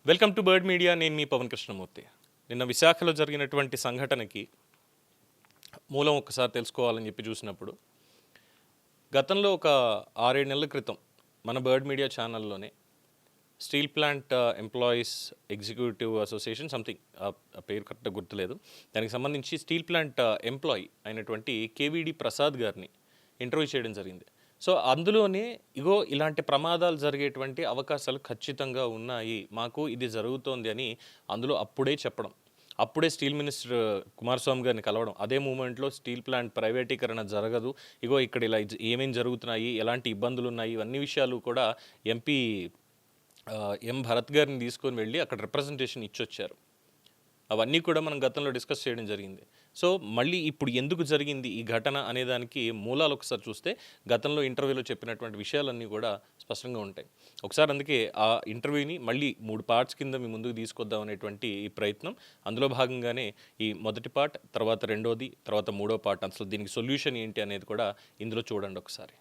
Welcome to bird media. నేను మీ పవన్ కృష్ణమూర్తి. నిన్న విశాఖలో జరిగినటువంటి సంఘటనకి మూలం ఒకసారి తెలుసుకోవాలని చెప్పి చూసినప్పుడు గతంలో ఒక 6-7 నెలల క్రితం మన బర్డ్ మీడియా ఛానల్లోనే steel plant employees executive association something పేరు కరెక్ట్గా గుర్తులేదు, దానికి సంబంధించి స్టీల్ ప్లాంట్ ఎంప్లాయీ అయినటువంటి కేవీడి ప్రసాద్ గారిని ఇంటర్వ్యూ చేయడం జరిగింది. సో అందులోనే ఇలాంటి ప్రమాదాలు జరిగేటువంటి అవకాశాలు ఖచ్చితంగా ఉన్నాయి, మాకు ఇది జరుగుతోంది అని అందులో అప్పుడే చెప్పడం, అప్పుడే స్టీల్ మినిస్టర్ కుమారస్వామి గారిని కలవడం, అదే మూమెంట్లో స్టీల్ ప్లాంట్ ప్రైవేటీకరణ జరగదు, ఇక్కడ ఇలా ఏమేమి జరుగుతున్నాయి, ఎలాంటి ఇబ్బందులు ఉన్నాయి, ఇవన్నీ విషయాలు కూడా ఎంపీ ఎం భరత్ గారిని తీసుకొని వెళ్ళి అక్కడ రిప్రజెంటేషన్ ఇచ్చొచ్చారు. అవన్నీ కూడా మనం గతంలో డిస్కస్ చేయడం జరిగింది. సో మళ్ళీ ఇప్పుడు ఎందుకు జరిగింది ఈ ఘటన అనేదానికి మూలాలు ఒకసారి చూస్తే గతంలో ఇంటర్వ్యూలో చెప్పినటువంటి విషయాలన్నీ కూడా స్పష్టంగా ఉంటాయి. ఒకసారి అందుకే ఆ ఇంటర్వ్యూని మళ్ళీ 3 పార్ట్స్ కింద మీ ముందుకు తీసుకొద్దాం అనేటువంటి ఈ ప్రయత్నం. అందులో భాగంగానే ఈ మొదటి పార్ట్, తర్వాత రెండోది, తర్వాత 3వ పార్ట్, అసలు దీనికి సొల్యూషన్ ఏంటి అనేది కూడా ఇందులో చూడండి ఒకసారి.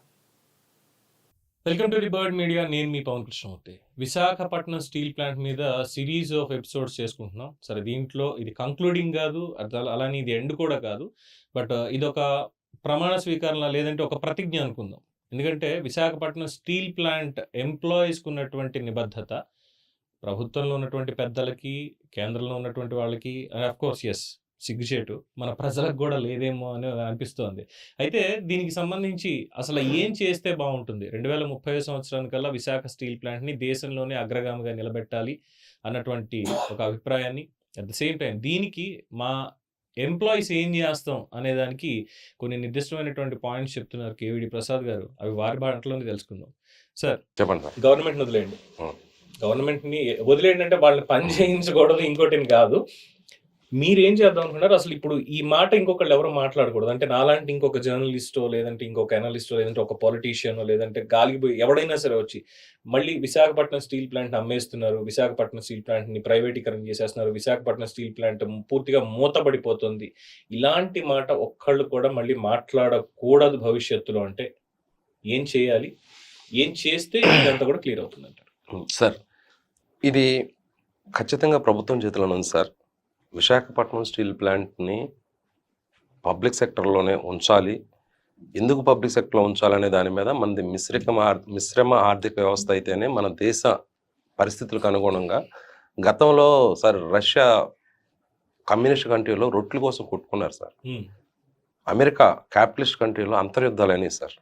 Welcome to the bird media. నేను మీ పవన్ కృష్ణమూర్తి. విశాఖపట్నం స్టీల్ ప్లాంట్ మీద సిరీస్ ఆఫ్ ఎపిసోడ్స్ చేసుకుంటున్నాం. సరే, దీంట్లో ఇది కంక్లూడింగ్ కాదు, అలానే ఇది ఎండ్ కూడా కాదు, బట్ ఇదొక ప్రమాణ స్వీకరణ లేదంటే ఒక ప్రతిజ్ఞ అనుకుందాం. ఎందుకంటే విశాఖపట్నం స్టీల్ ప్లాంట్ ఎంప్లాయీస్కి ఉన్నటువంటి నిబద్ధత ప్రభుత్వంలో ఉన్నటువంటి పెద్దలకి, కేంద్రంలో ఉన్నటువంటి వాళ్ళకి, అండ్ ఆఫ్ కోర్స్ ఎస్ సిగ్గుచేటు మన ప్రజలకు కూడా లేదేమో అని అనిపిస్తోంది. అయితే దీనికి సంబంధించి అసలు ఏం చేస్తే బాగుంటుంది, 2030 సంవత్సరానికల్లా విశాఖ స్టీల్ ప్లాంట్ని దేశంలోనే అగ్రగామిగా నిలబెట్టాలి అన్నటువంటి ఒక అభిప్రాయాన్ని, అట్ ద సేమ్ టైం దీనికి మా ఎంప్లాయీస్ ఏం చేస్తాం అనేదానికి కొన్ని నిర్దిష్టమైనటువంటి పాయింట్స్ చెప్తున్నారు కేవీడి ప్రసాద్ గారు. అవి వారి బాటలోనే తెలుసుకుందాం. సార్ చెప్పండి. గవర్నమెంట్ని వదిలేయండి, గవర్నమెంట్ని వదిలేయండి అంటే వాళ్ళని పని చేయించకూడదు, ఇంకోటి కాదు, మీరేం చేద్దాం అనుకున్నారు అసలు? ఇప్పుడు ఈ మాట ఇంకొకళ్ళు ఎవరు మాట్లాడకూడదు అంటే నాలాంటి ఇంకొక జర్నలిస్టో, లేదంటే ఇంకొక అనలిస్టో, లేదంటే ఒక పొలిటీషియనో, లేదంటే గాలికి పోయి ఎవడైనా సరే వచ్చి మళ్ళీ విశాఖపట్నం స్టీల్ ప్లాంట్ అమ్మేస్తున్నారు, విశాఖపట్నం స్టీల్ ప్లాంట్ని ప్రైవేటీకరణ చేసేస్తున్నారు, విశాఖపట్నం స్టీల్ ప్లాంట్ పూర్తిగా మూతపడిపోతుంది, ఇలాంటి మాట ఒక్కళ్ళు కూడా మళ్ళీ మాట్లాడకూడదు భవిష్యత్తులో అంటే ఏం చేయాలి, ఏం చేస్తే ఇదంతా కూడా క్లియర్ అవుతుందంటారు? సార్, ఇది ఖచ్చితంగా ప్రభుత్వం చేతిలో ఉంది సార్. విశాఖపట్నం స్టీల్ ప్లాంట్ని పబ్లిక్ సెక్టర్లోనే ఉంచాలి. ఎందుకు పబ్లిక్ సెక్టర్లో ఉంచాలనే దాని మీద మనది మిశ్రమ ఆర్థిక వ్యవస్థ అయితేనే మన దేశ పరిస్థితులకు అనుగుణంగా, గతంలో సార్ రష్యా కమ్యూనిస్ట్ కంట్రీలో రొట్టెల కోసం కొట్టుకున్నారు సార్. అమెరికా క్యాపిటలిస్ట్ కంట్రీలో అంతర్యుద్ధాలు అయినాయి సార్.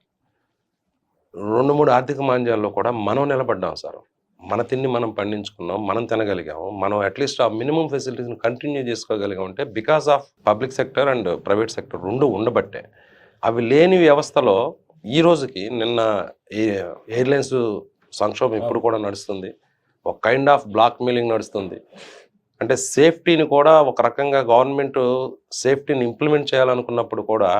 2-3 ఆర్థిక మాంద్యాల్లో కూడా మనం నిలబడ్డాం సార్. మన తిండి మనం పండించుకున్నాం, మనం తినగలిగాము, మనం అట్లీస్ట్ ఆ మినిమం ఫెసిలిటీస్ని కంటిన్యూ చేసుకోగలిగాం అంటే because of public sector and private sector రెండు ఉండబట్టే. అవి లేని వ్యవస్థలో ఈ రోజుకి నిన్న ఎయిర్లైన్స్ సంక్షోభం ఇప్పుడు కూడా నడుస్తుంది, ఒక కైండ్ ఆఫ్ బ్లాక్ మెయిలింగ్ నడుస్తుంది. అంటే సేఫ్టీని కూడా ఒక రకంగా గవర్నమెంట్ సేఫ్టీని ఇంప్లిమెంట్ చేయాలనుకున్నప్పుడు కూడా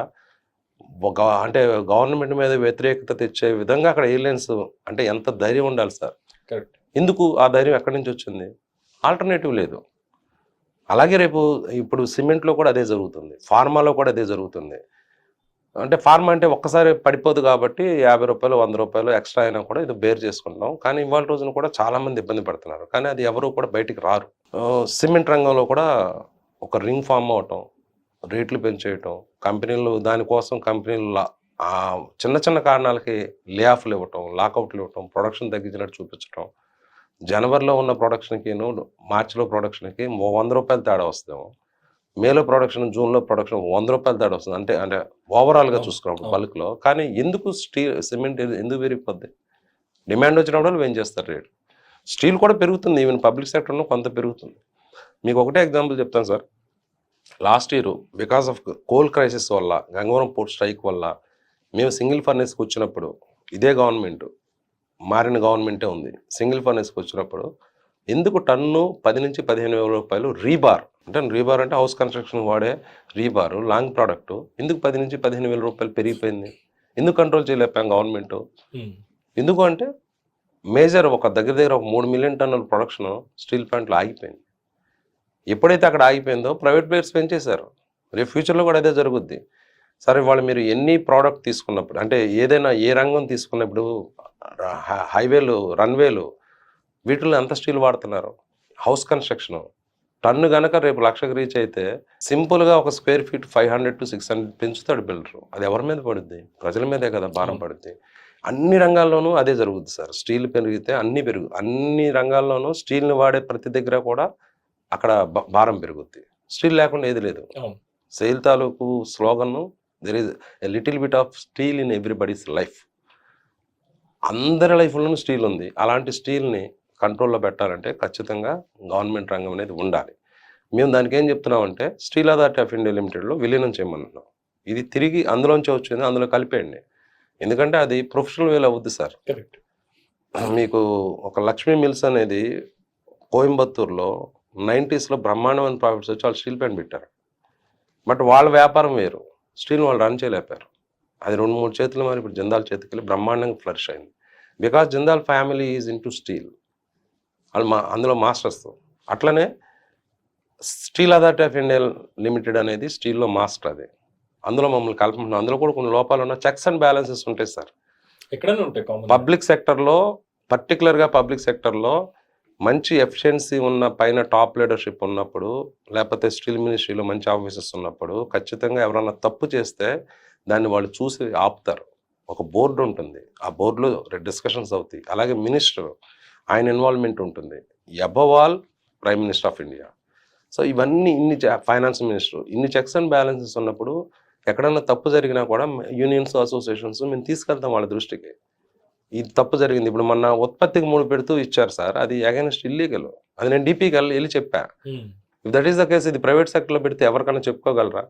అంటే గవర్నమెంట్ మీద వ్యతిరేకత తెచ్చే విధంగా అక్కడ ఎయిర్లైన్స్ అంటే ఎంత ధైర్యం ఉండాలి సార్. కరెక్ట్. ఎందుకు ఆ ధైర్యం ఎక్కడి నుంచి వచ్చింది? ఆల్టర్నేటివ్ లేదు. అలాగే రేపు ఇప్పుడు సిమెంట్లో కూడా అదే జరుగుతుంది, ఫార్మాలో కూడా అదే జరుగుతుంది. అంటే ఫార్మా అంటే ఒక్కసారి పడిపోదు కాబట్టి 50 రూపాయలు 100 రూపాయలు ఎక్స్ట్రా అయినా కూడా ఇది బేర్ చేసుకుంటాం. కానీ ఇవాళ రోజున కూడా చాలామంది ఇబ్బంది పడుతున్నారు, కానీ అది ఎవరు కూడా బయటికి రారు. సిమెంట్ రంగంలో కూడా ఒక రింగ్ ఫామ్ అవటం, రేట్లు పెంచేయటం, కంపెనీలు దానికోసం కంపెనీలు చిన్న చిన్న కారణాలకి లే ఆఫ్లు ఇవ్వటం, లాకౌట్లు ఇవ్వటం, ప్రొడక్షన్ తగ్గించినట్టు చూపించటం. జనవరిలో ఉన్న ప్రొడక్షన్కి మార్చిలో ప్రొడక్షన్కి 100 రూపాయలు తేడా వస్తాము, మేలో ప్రొడక్షన్ జూన్లో ప్రొడక్షన్ 100 రూపాయలు తేడా వస్తుంది. అంటే ఓవరాల్గా చూసుకున్నప్పుడు బల్క్లో. కానీ ఎందుకు సిమెంట్ ఎందుకు పెరిగిపోద్ది? డిమాండ్ వచ్చినప్పుడు ఏం చేస్తారు రేటు. స్టీల్ కూడా పెరుగుతుంది, ఈవెన్ పబ్లిక్ సెక్టర్లో కొంత పెరుగుతుంది. మీకు ఒకటే ఎగ్జాంపుల్ చెప్తాను sir. Last year because of coal crisis వల్ల, గంగవరం పోర్ట్ స్ట్రైక్ వల్ల మేము సింగిల్ ఫర్నేస్కి వచ్చినప్పుడు, ఇదే గవర్నమెంట్ మారిన గవర్నమెంటే ఉంది, సింగిల్ ఫర్నేస్కి వచ్చినప్పుడు ఎందుకు టన్ను 10 నుంచి 15 వేల రూపాయలు రీబార్ అంటే హౌస్ కన్స్ట్రక్షన్ వాడే రీబారు లాంగ్ ప్రోడక్ట్ ఎందుకు 10 నుంచి 15 వేల రూపాయలు పెరిగిపోయింది? ఎందుకు కంట్రోల్ చేయలేకపోయాం గవర్నమెంట్? ఎందుకు అంటే మేజర్ ఒక దగ్గర ఒక 3 మిలియన్ టన్నుల ప్రొడక్షన్ స్టీల్ ప్లాంట్లో ఆగిపోయింది. ఎప్పుడైతే అక్కడ ఆగిపోయిందో ప్రైవేట్ ప్లేయర్స్ పెంచేశారు. రేపు ఫ్యూచర్లో కూడా అదే జరుగుద్ది. సరే, వాళ్ళు మీరు ఎన్ని ప్రోడక్ట్ తీసుకున్నప్పుడు అంటే ఏదైనా ఏ రంగం తీసుకున్నప్పుడు హైవేలు, రన్వేలు, వీటిల్లో ఎంత స్టీల్ వాడుతున్నారు? హౌస్ కన్స్ట్రక్షన్ టన్ను గనక రేపు లక్షకు రీచ్ అయితే సింపుల్గా ఒక స్క్వేర్ ఫీట్ 500 to 600 పెంచుతాడు బిల్డరు. అది ఎవరి మీద పడుద్ది? ప్రజల మీదే కదా భారం పడుద్ది. అన్ని రంగాల్లోనూ అదే జరుగుద్ది సార్. స్టీల్ పెరిగితే అన్ని రంగాల్లోనూ స్టీల్ని వాడే ప్రతి దగ్గర కూడా అక్కడ భారం పెరుగుద్ది. స్టీల్ లేకుండా ఏది లేదు. సెయిల్ తాలూకు slogan there is a little bit of steel in everybody's life. అందరి లైఫ్లోనూ స్టీల్ ఉంది. అలాంటి స్టీల్ని కంట్రోల్లో పెట్టాలంటే ఖచ్చితంగా గవర్నమెంట్ రంగం అనేది ఉండాలి. మేము దానికి ఏం చెప్తున్నామంటే స్టీల్ అథారిటీ ఆఫ్ ఇండియా లిమిటెడ్లో విలీనం చేయమన్నాం. ఇది తిరిగి అందులోంచి వచ్చింది, అందులో కలిపేయండి. ఎందుకంటే అది ప్రొఫెషనల్ వేలో అవుద్ది సార్. మీకు ఒక లక్ష్మీ మిల్స్ అనేది కోయంబత్తూరులో 90sలో బ్రహ్మాండమైన ప్రాఫిట్స్ వచ్చి వాళ్ళు స్టీల్ ప్లాంట్ పెట్టారు. బట్ వాళ్ళ వ్యాపారం వేరు, స్టీల్ వాళ్ళు రన్ చేయలేపారు. అది 2-3 చేతులు మరి ఇప్పుడు జిందాల్ చేతికి వెళ్ళి బ్రహ్మాండంగా ఫ్లరిష్ అయింది. Because Jindal family is into steel. వాళ్ళు అందులో మాస్టర్స్. అట్లనే steel authority of India limited అనేది స్టీల్లో మాస్టర్. అది అందులో మమ్మల్ని కలుపుకుంటున్నాం. అందులో కూడా కొన్ని లోపాలు ఉన్న చెక్స్ అండ్ బ్యాలెన్సెస్ ఉంటాయి సార్. ఎక్కడైనా ఉంటాయి. పబ్లిక్ సెక్టర్లో, పర్టికులర్గా పబ్లిక్ సెక్టర్లో మంచి ఎఫిషియన్సీ ఉన్న పైన టాప్ లీడర్షిప్ ఉన్నప్పుడు, లేకపోతే స్టీల్ మినిస్ట్రీలో మంచి ఆఫీసర్స్ ఉన్నప్పుడు ఖచ్చితంగా ఎవరన్నా తప్పు చేస్తే దాన్ని వాళ్ళు చూసి ఆపుతారు. ఒక బోర్డు ఉంటుంది, ఆ బోర్డులో డిస్కషన్స్ అవుతాయి. అలాగే మినిస్టర్, ఆయన ఇన్వాల్వ్మెంట్ ఉంటుంది. Above all prime minister of India. So ఇవన్నీ ఫైనాన్స్ మినిస్టర్, ఇన్ని చెక్స్ అండ్ బ్యాలెన్సెస్ ఉన్నప్పుడు ఎక్కడన్నా తప్పు జరిగినా కూడా యూనియన్స్, అసోసియేషన్స్ మేము తీసుకెళ్తాం వాళ్ళ దృష్టికి. ఇది తప్పు జరిగింది. ఇప్పుడు మొన్న ఉత్పత్తికి 3 పెడుతూ ఇచ్చారు సార్, అది అగైనెస్ట్ ఇల్లీగల్. అది నేను డీపీకి వెళ్ళి చెప్పా. If that is the case, ఇది ప్రైవేట్ సెక్టర్లో పెడితే ఎవరికైనా చెప్పుకోగలరా?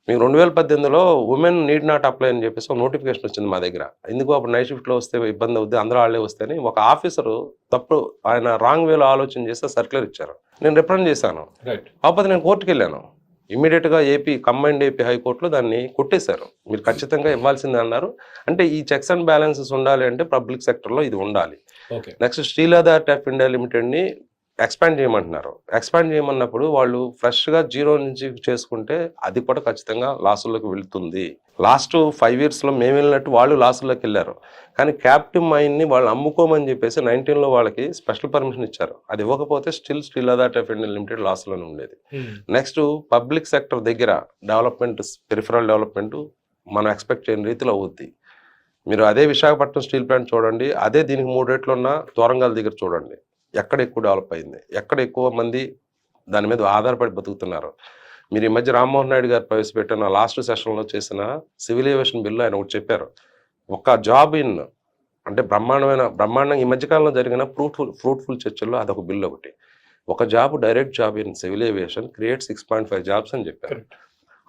మీకు 2018లో ఉమెన్ నీడ్ నాట్ అప్లై అని చెప్పేసి ఒక నోటిఫికేషన్ వచ్చింది మా దగ్గర. ఎందుకు అప్పుడు నైట్ షిఫ్ట్లో వస్తే ఇబ్బంది అవుద్ది, అందరూ వాళ్ళే వస్తేనే ఒక ఆఫీసరు తప్పు, ఆయన రాంగ్ వేలో ఆలోచన చేస్తే సర్క్యులర్ ఇచ్చారు. నేను రిప్రజెంట్ చేశాను. కాకపోతే నేను కోర్టుకు వెళ్ళాను. ఇమీడియట్గా కంబైన్డ్ ఏపీ హైకోర్టులో దాన్ని కొట్టేశారు. మీరు ఖచ్చితంగా ఇవ్వాల్సిందే అన్నారు. అంటే ఈ చెక్స్ అండ్ బ్యాలెన్సెస్ ఉండాలి అంటే పబ్లిక్ సెక్టర్లో ఇది ఉండాలి. Next steel authority of India లిమిటెడ్ని ఎక్స్పాండ్ చేయమంటున్నారు. ఎక్స్పాండ్ చేయమన్నప్పుడు వాళ్ళు ఫ్రెష్గా 0 నుంచి చేసుకుంటే అది కూడా ఖచ్చితంగా లాసుల్లోకి వెళ్తుంది. లాస్ట్ 5 yearsలో మేము వెళ్ళినట్టు వాళ్ళు లాసుల్లోకి వెళ్ళారు. కానీ క్యాప్టివ్ మైన్ని వాళ్ళు అమ్ముకోమని చెప్పేసి 19లో వాళ్ళకి స్పెషల్ పర్మిషన్ ఇచ్చారు. అది ఇవ్వకపోతే steel authority of India limited లాస్లోనే ఉండేది. నెక్స్ట్ పబ్లిక్ సెక్టర్ దగ్గర డెవలప్మెంట్, పెరిఫరల్ డెవలప్మెంట్ మనం ఎక్స్పెక్ట్ చేయని రీతిలో అవుద్ది. మీరు అదే విశాఖపట్నం స్టీల్ ప్లాంట్ చూడండి, అదే దీనికి 3 రెట్లు ఉన్న తోరంగాల దగ్గర చూడండి, ఎక్కడ ఎక్కువ డెవలప్ అయింది, ఎక్కడ ఎక్కువ మంది దాని మీద ఆధారపడి బతుకుతున్నారు. మీరు ఈ మధ్య రామ్మోహన్ నాయుడు గారు ప్రవేశపెట్టిన లాస్ట్ సెషన్లో చేసిన సివిల్ ఏవియేషన్ బిల్లు ఆయన ఒకటి చెప్పారు. ఒక జాబ్ ఇన్ అంటే బ్రహ్మాండంగా ఈ మధ్యకాలంలో జరిగిన ఫ్రూట్ఫుల్ చర్చల్లో అదొక బిల్లు ఒకటి. ఒక job, direct job in civil aviation create 6.5 jobs అని చెప్పారు.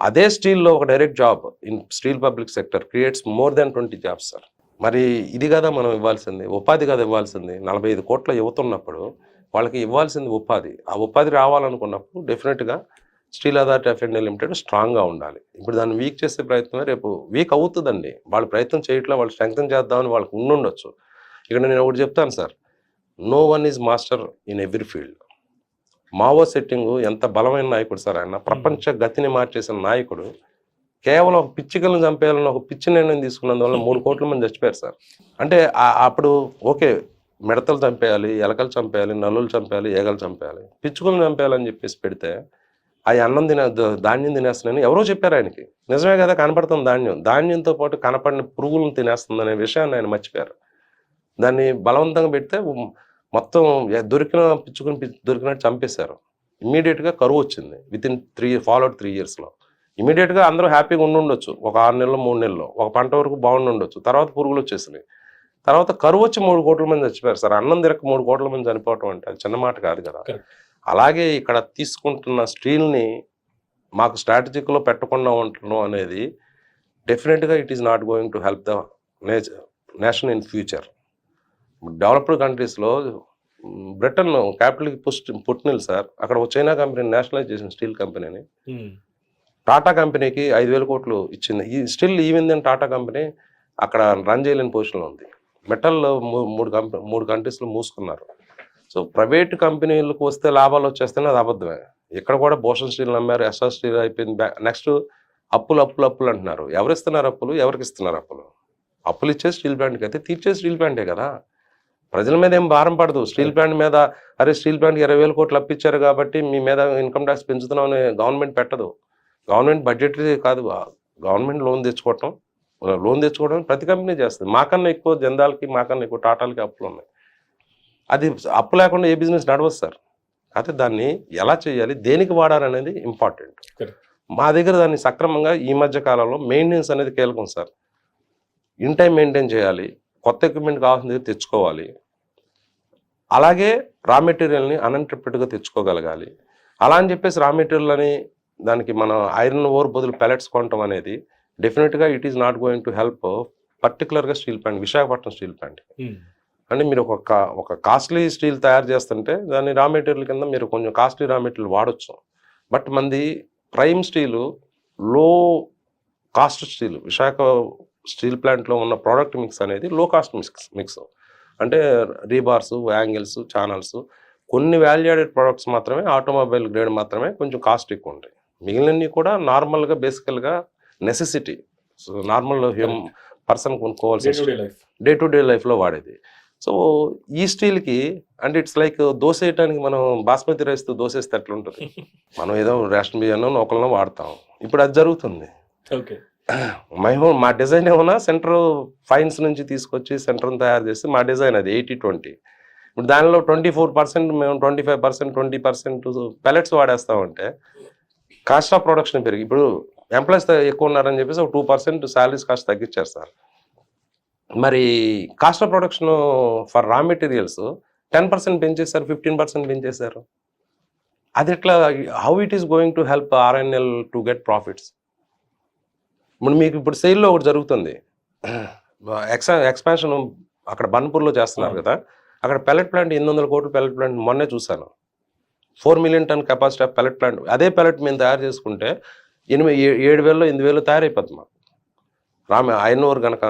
అదే స్టీల్లో ఒక direct job in steel public sector creates more than 20 jobs sir. మరి ఇది కదా మనం ఇవ్వాల్సింది, ఉపాధి కదా ఇవ్వాల్సింది. 45 కోట్ల యువత ఉన్నప్పుడు వాళ్ళకి ఇవ్వాల్సింది ఉపాధి. ఆ ఉపాధి రావాలనుకున్నప్పుడు డెఫినెట్గా steel authority of India limited స్ట్రాంగ్గా ఉండాలి. ఇప్పుడు దాన్ని వీక్ చేసే ప్రయత్నమే రేపు వీక్ అవుతుందండి. వాళ్ళు ప్రయత్నం చేయట్లా, వాళ్ళు స్ట్రెంగ్తన్ చేద్దామని వాళ్ళకి ఉండుండొచ్చు. ఇక్కడ నేను ఒకటి చెప్తాను sir, no one is master in every field. Mao సెట్టింగ్ ఎంత బలమైన నాయకుడు సార్ ఆయన, ప్రపంచ గతిని మార్చేసిన నాయకుడు. కేవలం ఒక పిచ్చికలను చంపేయాలని ఒక పిచ్చి నిర్ణయం తీసుకున్నందువల్ల 3 కోట్ల మంది చచ్చిపోయారు సార్. అంటే అప్పుడు ఓకే, మిడతలు చంపేయాలి, ఎలకలు చంపేయాలి, నల్లులు చంపేయాలి, ఏగలు చంపేయాలి, పిచ్చుకలను చంపేయాలని చెప్పేసి పెడితే అవి ధాన్యం తినేస్తున్నాయని ఎవరో చెప్పారు ఆయనకి. నిజమే కదా, కనపడుతుంది ధాన్యంతో పాటు కనపడిన పురుగులను తినేస్తుంది అనే విషయాన్ని ఆయన మర్చిపోయారు. దాన్ని బలవంతంగా పెడితే మొత్తం దొరికినట్టు చంపేశారు. ఇమ్మీడియట్గా కరువు వచ్చింది. వితిన్ 3 yearsలో. ఇమీడియట్గా అందరూ హ్యాపీగా ఉండొచ్చు. ఒక 6 నెలలు 3 నెలలు ఒక పంట వరకు బాగుండొచ్చు. తర్వాత పురుగులు వచ్చేసినాయి. తర్వాత కరువు వచ్చి 3 కోట్ల మంది చచ్చిపోయారు సార్. అన్నం తిరగక 3 కోట్ల మంది చనిపోవటం అంటే అది చిన్న మాట కాదు కదా. అలాగే ఇక్కడ తీసుకుంటున్న స్టీల్ని మాకు స్ట్రాటజిక్లో పెట్టకుండా ఉండటం అనేది డెఫినెట్గా it is not going to help the nation in future. Developed కంట్రీస్లో బ్రిటన్ క్యాపిటల్కి పుట్టినలు సార్, అక్కడ ఒక చైనా కంపెనీ నేషనలైజ్ చేసిన స్టీల్ కంపెనీని టాటా కంపెనీకి 5,000 కోట్లు ఇచ్చింది. ఈ still even then Tata company అక్కడ రన్ చేయలేని పొజిషన్లో ఉంది. మెటల్లో 3 కంట్రీస్లో మూసుకున్నారు. సో ప్రైవేట్ కంపెనీలకు వస్తే లాభాలు వచ్చేస్తేనే అది అబద్ధమే. ఇక్కడ కూడా భూషణ్ స్టీల్ నమ్మారు, ఎస్ఆర్ స్టీల్ అయిపోయింది. నెక్స్ట్ అప్పులు అంటున్నారు. ఎవరు ఇస్తున్నారు అప్పులు, ఎవరికి ఇస్తున్నారు అప్పులు? అప్పులు ఇచ్చే స్టీల్ ప్లాంట్కి అయితే తీర్చే స్టీల్ ప్లాంటే కదా. ప్రజల మీద ఏం భారం పడదు. స్టీల్ ప్లాంట్ మీద అరే స్టీల్ ప్లాంట్కి 20,000 కోట్లు అప్పించారు కాబట్టి మీ మీద ఇన్కమ్ ట్యాక్స్ పెంచుతున్నాం అని గవర్నమెంట్ పెట్టదు. గవర్నమెంట్ బడ్జెటరీ కాదు, గవర్నమెంట్ లోన్ తెచ్చుకోవడం ప్రతి కంపెనీ చేస్తుంది. మాకన్నా ఎక్కువ జందాలకి, మాకన్నా ఎక్కువ టాటాలకి అప్పులు ఉన్నాయి. అది అప్పు లేకుండా ఏ బిజినెస్ నడవదు సార్. అయితే దాన్ని ఎలా చేయాలి, దేనికి వాడాలనేది ఇంపార్టెంట్. మా దగ్గర దాన్ని సక్రమంగా ఈ మధ్య కాలంలో మెయింటెనెన్స్ అనేది కీలకం సార్. ఇన్ టైం మెయింటైన్ చేయాలి, కొత్త ఎక్విప్మెంట్ కావాల్సింది తెచ్చుకోవాలి, అలాగే రా మెటీరియల్ని అన్ఇంటరప్టెడ్గా తెచ్చుకోగలగాలి. అలా అని చెప్పేసి రా మెటీరియల్ అని దానికి మనం ఐరన్ ఓర్ బదులు పెలెట్స్ కొనటం అనేది డెఫినెట్గా it is not going to help పర్టికులర్గా steel plant, Visakhapatnam steel plant. అంటే మీరు ఒక కాస్ట్లీ స్టీల్ తయారు చేస్తుంటే దాని రా మెటీరియల్ కింద మీరు కొంచెం కాస్ట్లీ రా మెటీరియల్ వాడచ్చు. బట్ మంది prime steel, low cost steel, Visakha steel ప్లాంట్లో ఉన్న ప్రోడక్ట్ మిక్స్ అనేది లో కాస్ట్ మిక్స్. అంటే రీబార్స్, యాంగిల్స్, ఛానల్స్, కొన్ని వాల్యూడెడ్ ప్రోడక్ట్స్ మాత్రమే, ఆటోమొబైల్ గ్రేడ్ మాత్రమే కొంచెం కాస్ట్ ఎక్కువ ఉంటాయి. మిగిలినవి కూడా నార్మల్గా బేసికల్గా నెసెసిటీ, సో నార్మల్ పర్సన్ కొనుక్కోవాల్సిన డే టు డే లైఫ్లో వాడేది. సో ఈ స్టీల్కి అంటే ఇట్స్ లైక్ దోశ వేయడానికి మనం బాస్మతి రైస్తో దోశ వేస్తే ఎట్లుంటుంది, మనం ఏదో రేషన్ బియ్యానో నూకలను వాడతాం. ఇప్పుడు అది జరుగుతుంది. మా డిజైన్ ఏమన్నా సెంటర్ ఫైన్స్ నుంచి తీసుకొచ్చి సెంటర్ని తయారు చేసి మా డిజైన్ అది 80-20. ఇప్పుడు దానిలో 24% మేము 25%, 20% పెలెట్స్ వాడేస్తామంటే కాస్ట్ ఆఫ్ ప్రొడక్షన్ పెరిగి, ఇప్పుడు ఎంప్లాయీస్ ఎక్కువ ఉన్నారని చెప్పేసి ఒక 2% శాలరీస్ కాస్ట్ తగ్గించారు సార్. మరి కాస్ట్ ఆఫ్ ప్రొడక్షన్ ఫర్ రా మెటీరియల్స్ 10% పెంచేశారు, 15% పెంచేశారు. అది ఎట్లా, how it is going to help RNL to get profits? ఇప్పుడు మీకు ఇప్పుడు సెయిల్లో ఒకటి జరుగుతుంది, ఎక్స్పాన్షన్ అక్కడ బన్పూర్లో చేస్తున్నారు కదా, అక్కడ పెలెట్ ప్లాంట్ 800 కోట్ల పెలెట్ ప్లాంట్ మొన్నే చూశాను. 4 million ton capacity of pellet plant. అదే పెలెట్ మేము తయారు చేసుకుంటే 7,000 8,000 తయారైపోతుంది మాకు. ఐరన్ ఓర్ కనుక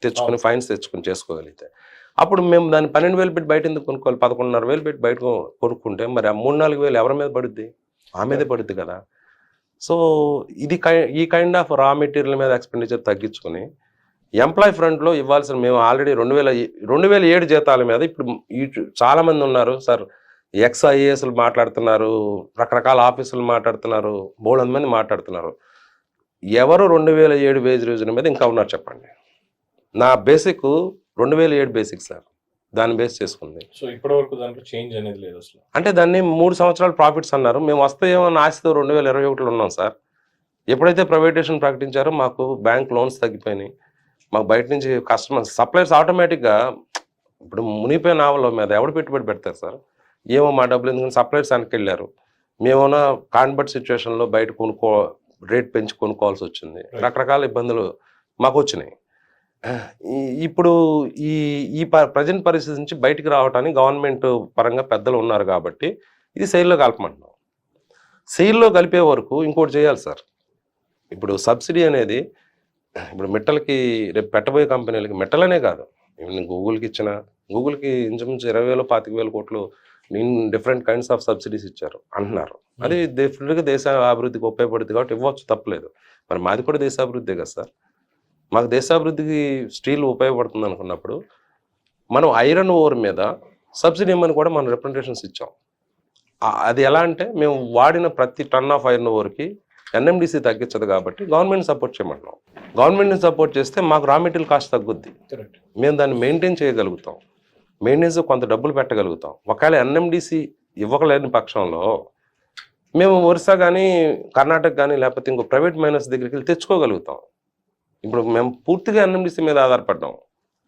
తెచ్చుకొని ఫైన్స్ తెచ్చుకొని చేసుకోగలిగితే. అప్పుడు మేము దాన్ని 12,000 పెట్టి బయట ఎందుకు కొనుక్కోవాలి? 11,500 పెట్టి బయట కొనుక్కుంటే మరి ఆ 3-4 ఎవరి మీద పడుద్ది? ఆ మీదే పడుద్ది కదా. సో ఇది ఈ కైండ్ ఆఫ్ రా మెటీరియల్ మీద ఎక్స్పెండిచర్ తగ్గించుకొని ఎంప్లాయ్ ఫ్రంట్లో ఇవ్వాల్సిన, మేము ఆల్రెడీ 2007 జీతాల మీద ఇప్పుడు చాలామంది ఉన్నారు సార్, ఎక్స్ఐఏఎస్లు మాట్లాడుతున్నారు, రకరకాల ఆఫీసులు మాట్లాడుతున్నారు, బోల్డ్ మంది మాట్లాడుతున్నారు. ఎవరు 2007 వేజ్ రోజుల మీద ఇంకా ఉన్నారు చెప్పండి? నా బేసిక్ 2007 బేసిక్ సార్, దాన్ని బేస్ చేసుకుంది. సో ఇప్పటి వరకు దాంట్లో చేంజ్ అనేది లేదు అసలు. అంటే దాన్ని 3 సంవత్సరాలు ప్రాఫిట్స్ అన్నారు, మేము వస్తాయేమో ఆశతో 2021లో ఉన్నాం సార్. ఎప్పుడైతే ప్రైవేటేషన్ ప్రకటించారో మాకు బ్యాంక్ లోన్స్ తగ్గిపోయినాయి, మాకు బయట నుంచి కస్టమర్స్ సప్లైర్స్ ఆటోమేటిక్గా, ఇప్పుడు మునిగిపోయిన ఆవుల మీద ఎవడు పెట్టుబడి పెడతారు సార్? ఏమో మా డబ్బులు ఎందుకంటే సప్లైర్స్ వెనక్కి వెళ్ళారు, మేమన్నా కాన్వర్ట్ సిచ్యువేషన్లో బయట రేట్ పెంచి కొనుక్కోవాల్సి వచ్చింది, రకరకాల ఇబ్బందులు మాకు వచ్చినాయి. ఇప్పుడు ఈ ప్రజెంట్ పరిస్థితి నుంచి బయటికి రావడానికి గవర్నమెంట్ పరంగా పెద్దలు ఉన్నారు కాబట్టి ఇది సెయిల్లో కలపమంటున్నాం. సెయిల్లో కలిపే వరకు ఇంకోటి చేయాలి సార్. ఇప్పుడు సబ్సిడీ అనేది ఇప్పుడు మిట్టలకి రేపు పెట్టబోయే కంపెనీలకి, మిట్టలనే కాదు, నేను గూగుల్కి ఇంచుమించు 20,000-25,000 కోట్లు డిఫరెంట్ కైండ్స్ ఆఫ్ సబ్సిడీస్ ఇచ్చారు అంటున్నారు. అది డెఫినెట్గా దేశ అభివృద్ధికి ఉపయోగపడుతుంది కాబట్టి ఇవ్వచ్చు, తప్పలేదు. మరి మాది కూడా దేశాభివృద్ధి కదా సార్. మాకు దేశాభివృద్ధికి స్టీల్ ఉపయోగపడుతుంది అనుకున్నప్పుడు మనం ఐరన్ ఓర్ మీద సబ్సిడీ ఇవ్వమని కూడా మనం రిప్రజెంటేషన్స్ ఇచ్చాం. అది ఎలా అంటే మేము వాడిన ప్రతి టన్ ఆఫ్ ఐరన్ ఓర్కి ఎన్ఎండిసి తగ్గించదు కాబట్టి గవర్నమెంట్ సపోర్ట్ చేయమంటున్నాం. గవర్నమెంట్ని సపోర్ట్ చేస్తే మాకు రా మెటీరియల్ కాస్ట్ తగ్గుద్ది, మేము దాన్ని మెయింటైన్ చేయగలుగుతాం, మెయింటెనెన్స్ కొంత డబ్బులు పెట్టగలుగుతాం. ఒకవేళ ఎన్ఎండిసి ఇవ్వలేని పక్షంలో మేము ఒరిస్సా కానీ కర్ణాటక కానీ లేకపోతే ఇంకో ప్రైవేట్ మైనర్స్ దగ్గరికి వెళ్ళి తెచ్చుకోగలుగుతాం. ఇప్పుడు మేము పూర్తిగా ఎన్ఎండిసి మీద ఆధారపడ్డాం,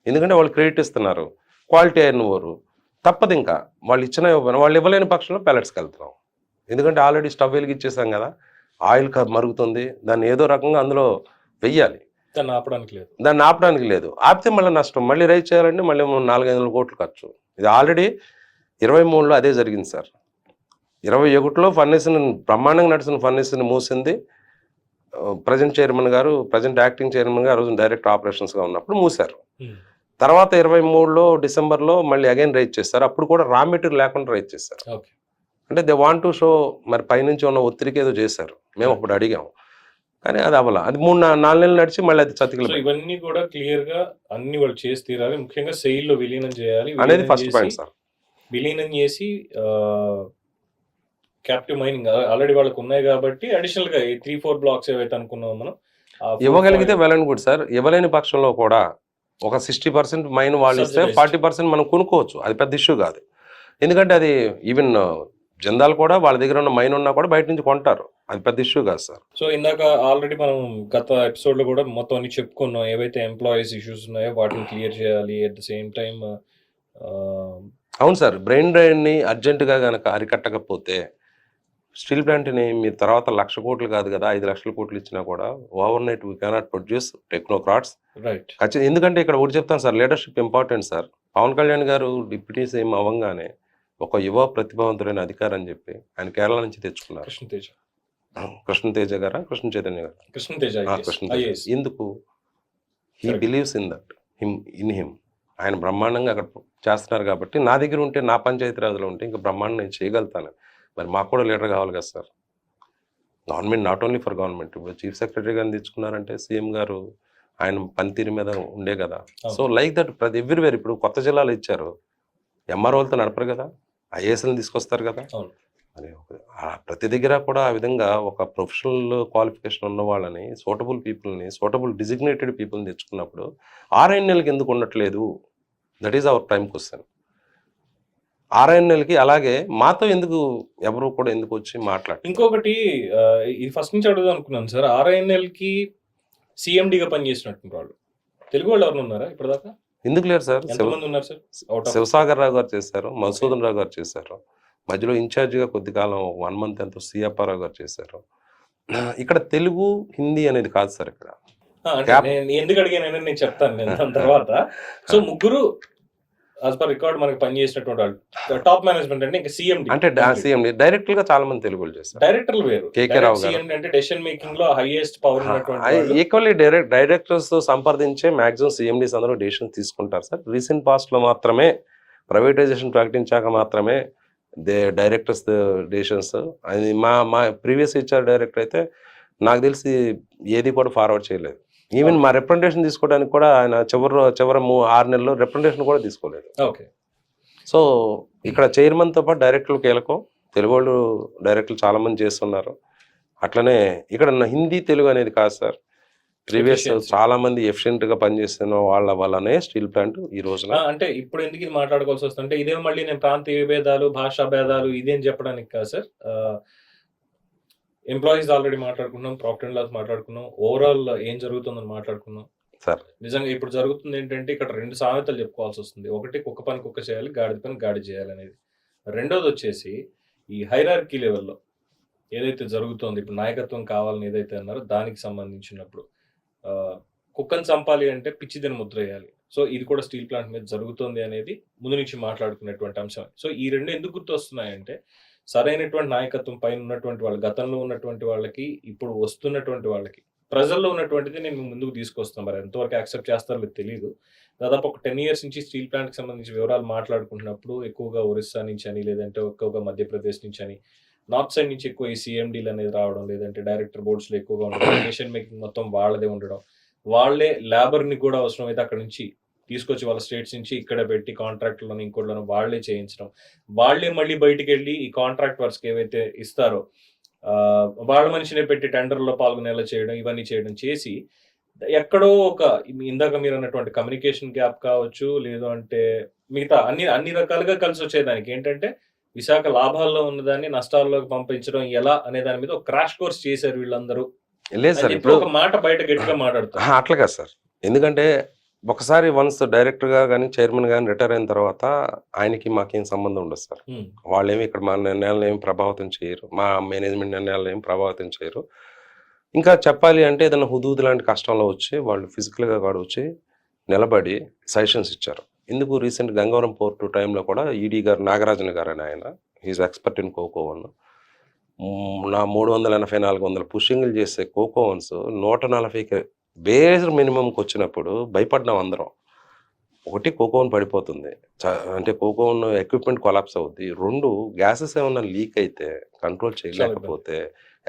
ఎందుకంటే వాళ్ళు క్రెడిట్ ఇస్తున్నారు, క్వాలిటీ ఐరన్ ఓరు తప్పదు. ఇంకా వాళ్ళు వాళ్ళు ఇవ్వలేని పక్షంలో పెలెట్స్కి వెళ్తున్నాం, ఎందుకంటే ఆల్రెడీ స్టవ్ వెలిగిచ్చేసాం కదా, ఆయిల్ మరుగుతుంది, దాన్ని ఏదో రకంగా అందులో వెయ్యాలి, దాన్ని ఆపడానికి లేదు. ఆపితే మళ్ళీ నష్టం, మళ్ళీ రైజ్ చేయాలంటే మళ్ళీ 400-500 కోట్లు ఖర్చు. ఇది ఆల్రెడీ 23లో అదే జరిగింది సార్. 21లో ఫర్నేస్ని బ్రహ్మాండంగా నడిచిన ఫర్నేస్ని మూసింది ప్రజెంట్ యాక్టింగ్ చైర్మన్ గారు ఆ రోజు డైరెక్ట్ ఆపరేషన్స్గా ఉన్నప్పుడు మూసారు. తర్వాత 23లో డిసెంబర్లో మళ్ళీ అగైన్ రైజ్ చేస్తారు, అప్పుడు కూడా రా మెటీరియల్ లేకుండా రైజ్ చేస్తారు. అంటే దే వాంట్ టు షో, మరి పైనుంచి ఉన్న ఒత్తిడికి ఏదో చేశారు. మేము అప్పుడు అడిగాము, కానీ అది అవ్వాల. అది 4 నెలలు నడిచి మళ్ళీ అది చతికిల సో ఇవన్నీ కూడా క్లియర్ గా అన్ని వాళ్ళు చేసి తీరాలి. ముఖ్యంగా సెయిల్ లో విలీనం చేయాలి. అనేది విలీనం ఫస్ట్ చేసి పాయింట్ సార్. విలీనం చేసి క్యాప్టివ్ మైనింగ్ ఆల్రెడీ వాళ్ళకి ఉన్నాయి కాబట్టి అడిషనల్ గా 3-4 బ్లాక్స్ ఏవైతే అనుకున్నాం మనం ఇవ్వగలిగితే వెల్ అండ్ గుడ్ సార్. ఇవ్వలేని పక్షంలో కూడా ఒక 60% మైన్ వాళ్ళు ఇస్తే Subsidized. 40% మనం కొనుక్కోవచ్చు. అది పెద్ద ఇష్యూ కాదు. ఎందుకంటే అది ఈవెన్ జందాలు కూడా వాళ్ళ దగ్గర ఉన్న మైన్ ఉన్నా కూడా బయట నుంచి కొంటారు. అది పెద్ద ఇష్యూ కాదు సార్. సో ఇందాక ఆల్రెడీ మనం గత ఎపిసోడ్ లో కూడా మొత్తం అన్ని చెప్పుకున్నాం. ఏవైతే ఎంప్లాయీస్ ఇష్యూస్ ఉన్నాయో వాటిని క్లియర్ చేయాలి. అట్ ద సేమ్ టైం అవును సార్. బ్రెయిన్ డ్రైన్ని అర్జెంటుగా కనుక అరికట్టకపోతే స్టీల్ ప్లాంట్ని మీరు తర్వాత 1,00,000 కోట్లు కాదు కదా 5,00,000 కోట్లు ఇచ్చినా కూడా overnight we cannot produce technocrats. Right. ఖచ్చితంగా. ఎందుకంటే ఇక్కడ ఒకటి చెప్తాను సార్, leadership important sir. Pawan Kalyan గారు డిప్యూటీ సీఎం అవ్వంగానే ఒక యువ ప్రతిభావంతుడైన అధికారి అని చెప్పి ఆయన కేరళ నుంచి తెచ్చుకున్నారు. కృష్ణతేజ గారా కృష్ణ చైతన్య గారు కృష్ణతేజ. ఎందుకు? He believes in that in him. ఆయన బ్రహ్మాండంగా అక్కడ చేస్తున్నారు కాబట్టి నా దగ్గర ఉంటే నా పంచాయతీరాజ్లో ఉంటే ఇంకా బ్రహ్మాండం నేను చేయగలుగుతాను. మరి మాకు కూడా లీడర్ కావాలి కదా sir. Government not only for government. ఇప్పుడు చీఫ్ సెక్రటరీ గారిని తెచ్చుకున్నారంటే సీఎం గారు ఆయన పనితీరు మీద ఉండే కదా. సో లైక్ దట్ ప్రతి ఎవ్రీవేర్. ఇప్పుడు కొత్త జిల్లాలు ఇచ్చారు, ఎంఆర్ఓలతో నడపరు కదా, ఐఏఎస్ని తీసుకొస్తారు కదా. మరి ప్రతి దగ్గర కూడా ఆ విధంగా ఒక ప్రొఫెషనల్ క్వాలిఫికేషన్ ఉన్న వాళ్ళని, సూటబుల్ పీపుల్ని, సూటబుల్ డిజిగ్నేటెడ్ పీపుల్ని తెచ్చుకున్నప్పుడు 6 నెలలకి ఎందుకు ఉండట్లేదు? That is our prime question. 6 నెలలకి అలాగే మాతో ఎందుకు ఎవరు కూడా ఎందుకు వచ్చి మాట్లాడు. ఇంకొకటి ఇది ఫస్ట్ నుంచి అడుగుదాం అనుకున్నాను సార్. ఆర్ఐఎన్ఎల్కి సిఎండిగా పనిచేసినట్టు వాళ్ళు తెలుగు వాళ్ళు ఎవరు ఉన్నారా ఇప్పటిదాకా? ఎందుకు లేరు సార్? ఎంతమంది ఉన్నారు సార్? శివసాగర్ రావు గారు చేశారు, మధుసూదన్ రావు గారు చేశారు, మధ్యలో ఇన్ఛార్జిగా కొద్ది కాలం 1 month ఎంతో సిఎప్ఆర్రావు గారు చేశారు. ఇక్కడ తెలుగు హిందీ అనేది కాదు సార్. ఇక్కడ ఎందుకు అడిగానని నేను చెప్తాను దాని తర్వాత. సో ముగ్గురు యాజ్ పర్ రికార్డ్ మనకి పనిచేసినటువంటి వాళ్ళు టాప్ మేనేజ్మెంట్ అంటే ఇంకా సిఎండి అంటే సిఎండి డైరెక్టర్ గా చాలా మంది తెలుగులు చేస్తారు. డైరెక్టర్లు వేరు. కేకే రావు గారు సిఎండి అంటే డెసిషన్ మేకింగ్ లో హైయెస్ట్ పవర్ ఉన్నటువంటి ఈక్వల్లీ డైరెక్టర్స్ తో సంప్రదించే మాక్సిమం సిఎండీస్ అందరూ డెసిషన్ తీసుకుంటారు సార్. రీసెంట్ పాస్ట్ లో మాత్రమే ప్రైవేటైజేషన్ ప్రకటించాక మాత్రమే డైరెక్టర్స్ డెసిషన్స్. అది మా ప్రీవియస్ హెచ్ఆర్ డైరెక్టర్ అయితే నాకు తెలిసి ఏది కూడా ఫార్వర్డ్ చేయలేదు. ఈవెన్ మా రిప్రజెంటేషన్ తీసుకోవడానికి కూడా ఆయన చివరి 6 నెలల్లో రిప్రజెంటేషన్ కూడా తీసుకోలేదు. ఓకే. సో ఇక్కడ చైర్మన్తో పాటు డైరెక్టర్లు కీలకం. తెలుగు వాళ్ళు డైరెక్టర్లు చాలా మంది చేస్తున్నారు. అట్లనే ఇక్కడ హిందీ తెలుగు అనేది కాదు సార్. ప్రీవియస్ చాలా మంది ఎఫిషియెంట్ గా పనిచేస్తున్న వాళ్ళ వల్లనే స్టీల్ ప్లాంట్ ఈ రోజున. అంటే ఇప్పుడు ఎందుకు ఇది మాట్లాడుకోవాల్సి వస్తుంటే ఇదే మళ్ళీ నేను ప్రాంతీయ భేదాలు, భాషా భేదాలు ఇదేం చెప్పడానికి కాదు సార్. ఎంప్లాయీస్ ఆల్రెడీ మాట్లాడుకున్నాం, ప్రాఫిట్ అండ్ లాస్ మాట్లాడుకున్నాం, ఓవరాల్ ఏం జరుగుతుందని మాట్లాడుకున్నాం సార్. నిజంగా ఇప్పుడు జరుగుతుంది ఏంటంటే ఇక్కడ 2 సామెతలు చెప్పుకోవాల్సి వస్తుంది. ఒకటి కుక్క పని కుక్క చేయాలి, గాడిద పని గాడి చేయాలి అనేది. రెండోది వచ్చేసి ఈ హైరార్కీ లెవెల్లో ఏదైతే జరుగుతుందో ఇప్పుడు నాయకత్వం కావాలని ఏదైతే అన్నారో దానికి సంబంధించినప్పుడు కుక్కను చంపాలి అంటే పిచ్చిదని ముద్ర వేయాలి. సో ఇది కూడా స్టీల్ ప్లాంట్ మీద జరుగుతుంది అనేది ముందు నుంచి మాట్లాడుకునేటువంటి అంశం. సో ఈ రెండు ఎందుకు గుర్తు వస్తున్నాయంటే సరైనటువంటి నాయకత్వం పైన ఉన్నటువంటి వాళ్ళు, గతంలో ఉన్నటువంటి వాళ్ళకి, ఇప్పుడు వస్తున్నటువంటి వాళ్ళకి, ప్రజల్లో ఉన్నటువంటిది నేను ముందుకు తీసుకొస్తాను. మరి ఎంతవరకు యాక్సెప్ట్ చేస్తారో మీకు తెలియదు. దాదాపు ఒక 10 years నుంచి స్టీల్ ప్లాంట్కి సంబంధించి వివరాలు మాట్లాడుకుంటున్నప్పుడు ఎక్కువగా ఒరిస్సా నుంచి అని, లేదంటే ఎక్కువగా మధ్యప్రదేశ్ నుంచి అని, నార్త్ సైడ్ నుంచి ఎక్కువ ఈ సిఎండీలు అనేది రావడం, లేదంటే డైరెక్టర్ బోర్డ్స్లో ఎక్కువగా ఉండడం, డెసిషన్ మేకింగ్ మొత్తం వాళ్ళదే ఉండడం, వాళ్ళే లేబర్ని కూడా అవసరమైతే అక్కడ నుంచి తీసుకొచ్చి వాళ్ళ స్టేట్స్ నుంచి ఇక్కడ పెట్టి కాంట్రాక్ట్లను ఇంకోట్లను వాళ్ళే చేయించడం, వాళ్ళే మళ్ళీ బయటికి వెళ్ళి ఈ కాంట్రాక్ట్ వర్క్స్కి ఏవైతే ఇస్తారో వాళ్ళ మనిషినే పెట్టి టెండర్లో పాల్గొనేలా చేయడం, ఇవన్నీ చేయడం చేసి ఎక్కడో ఒక ఇందాక మీరు అన్నటువంటి కమ్యూనికేషన్ గ్యాప్ కావచ్చు, లేదు అంటే మిగతా అన్ని రకాలుగా కలిసి వచ్చేదానికి ఏంటంటే విశాఖ లాభాల్లో ఉన్నదాన్ని నష్టాల్లోకి పంపించడం ఎలా అనే దాని మీద ఒక క్రాష్ కోర్స్ చేశారు వీళ్ళందరూ. లేదు సార్, ఇప్పుడు ఒక మాట బయట గట్టిగా మాట్లాడుతారు. అట్లా కాదు సార్. ఎందుకంటే ఒకసారి వన్స్ డైరెక్టర్గా కానీ చైర్మన్ కానీ రిటైర్ అయిన తర్వాత ఆయనకి మాకేం సంబంధం ఉండదు సార్. వాళ్ళేమి ఇక్కడ మా నిర్ణయాలను ఏమి ప్రభావితం చేయరు, మా మేనేజ్మెంట్ నిర్ణయాలను ఏమి ప్రభావితం చేయరు. ఇంకా చెప్పాలి అంటే ఏదైనా హుదూద్ లాంటి కష్టంలో వచ్చి వాళ్ళు ఫిజికల్గా కూడా వచ్చి నిలబడి సజెషన్స్ ఇచ్చారు. ఎందుకు రీసెంట్ గంగవరం పోర్టు టైంలో కూడా ఈడీ గారు నాగరాజన్ గారు అని ఆయన ఈజ్ ఎక్స్పర్ట్ ఇన్ కోకో వన్. నా 380-400 పుషింగ్లు చేసే కోకో వన్స్ 140 బేస్ మినిమంకి వచ్చినప్పుడు భయపడ్డాం అందరం. ఒకటి కోకోన్ పడిపోతుంది, అంటే కోకోన్ ఎక్విప్మెంట్ కొలాప్స్ అవుద్ది. 2 గ్యాసెస్ ఏమన్నా లీక్ అయితే కంట్రోల్ చేయలేకపోతే